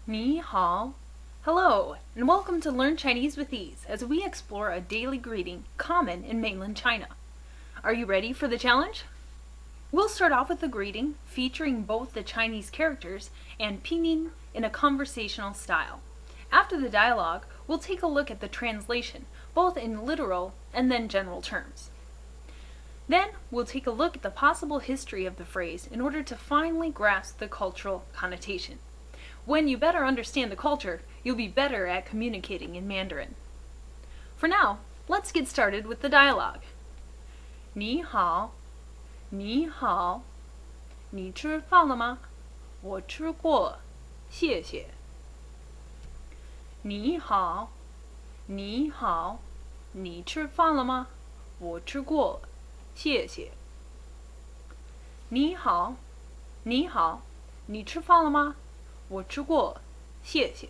Ni hao. Hello, and welcome to Learn Chinese with Ease as we explore a daily greeting common in mainland China. Are you ready for the challenge? We'll start off with a greeting featuring both the Chinese characters and PinYin in a conversational style. After the dialogue, we'll take a look at the translation, both in literal and then general terms. Then, we'll take a look at the possible history of the phrase in order to finally grasp the cultural connotation. When you better understand the culture, you'll be better at communicating in Mandarin. For now, let's get started with the dialogue. Ni hao, ni hao, 你吃饭了吗？我吃过了，谢谢。你好，你好，你吃饭了吗？我吃过了，谢谢。你好，你好，你吃饭了吗？我吃过了，谢谢。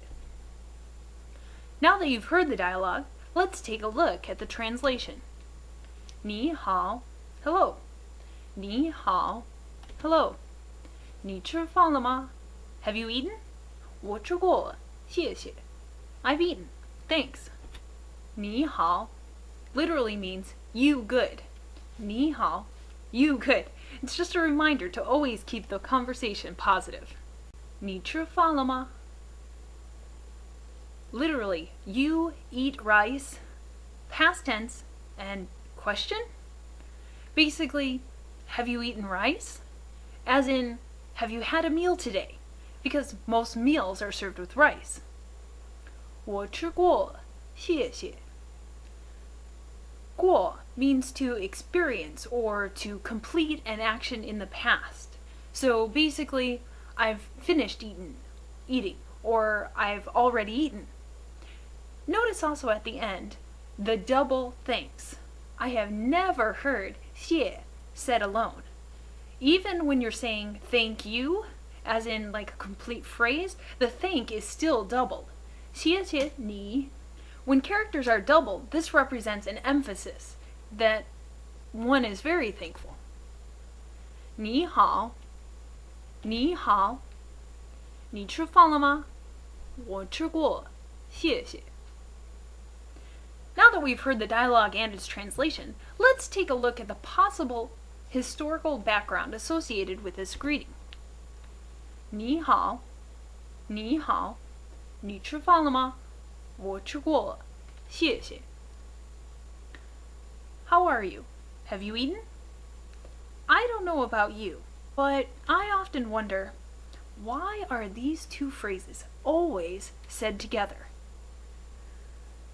Now that you've heard the dialogue, let's take a look at the translation. 你好, hello. 你好, hello. 你吃饭了吗? Have you eaten? 我吃过了，谢谢. I've eaten, thanks. 你好 literally means you good. 你好, you good. It's just a reminder to always keep the conversation positive. 你吃饭了吗? Literally, you eat rice, past tense, and question? Basically, have you eaten rice? As in, have you had a meal today? Because most meals are served with rice. 我吃过了，谢谢。过 means to experience or to complete an action in the past. So basically, I've finished eating, or I've already eaten. Notice also at the end, the double thanks. I have never heard 谢 said alone. Even when you're saying thank you, as in like a complete phrase, the thank is still doubled. 谢谢你. When characters are doubled, this represents an emphasis that one is very thankful. 你好你好，你吃饭了吗？我吃过了，谢谢。Now that we've heard the dialogue and its translation, let's take a look at the possible historical background associated with this greeting. 你好，你好，你吃饭了吗？我吃过了，谢谢。How are you? Have you eaten? I don't know about you, but I often wonder, why are these two phrases always said together?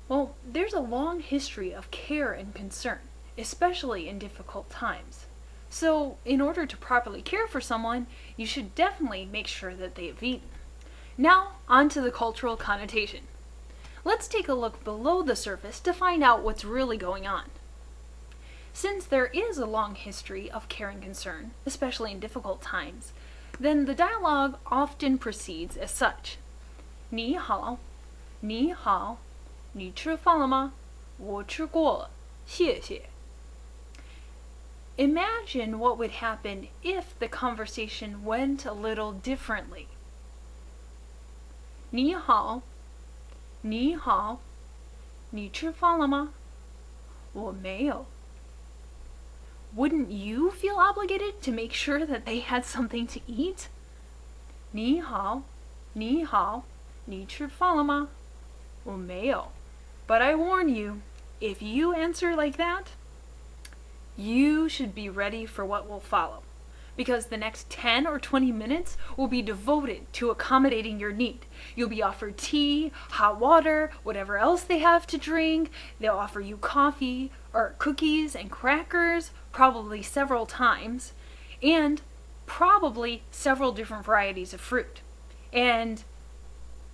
Well, there's a long history of care and concern, especially in difficult times. So, in order to properly care for someone, you should definitely make sure that they have eaten. Now, on to the cultural connotation. Let's take a look below the surface to find out what's really going on. Since there is a long history of care and concern, especially in difficult times, then the dialogue often proceeds as such. 你好，你好，你吃饭了吗？我吃过了，谢谢。Imagine what would happen if the conversation went a little differently. 你好，你好，你吃饭了吗？我没有。Wouldn't you feel obligated to make sure that they had something to eat? 你好，你好，你吃饭了吗？我没有。But I warn you, if you answer like that, you should be ready for what will follow. Because the next 10 or 20 minutes will be devoted to accommodating your need. You'll be offered tea, hot water, whatever else they have to drink. They'll offer you coffee or cookies and crackers, probably several times, and probably several different varieties of fruit. And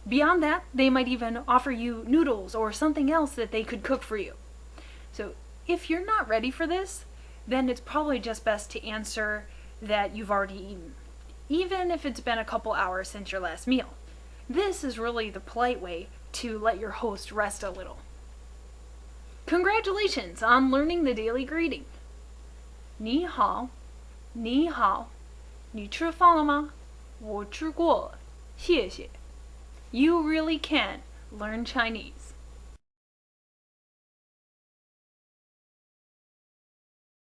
beyond that, they might even offer you noodles or something else that they could cook for you. So if you're not ready for this, then it's probably just best to answer that you've already eaten, even if it's been a couple hours since your last meal. This is really the polite way to let your host rest a little. Congratulations on learning the daily greeting. 你好，你好，你吃饭了吗？我吃过了，谢谢。you really can learn Chinese.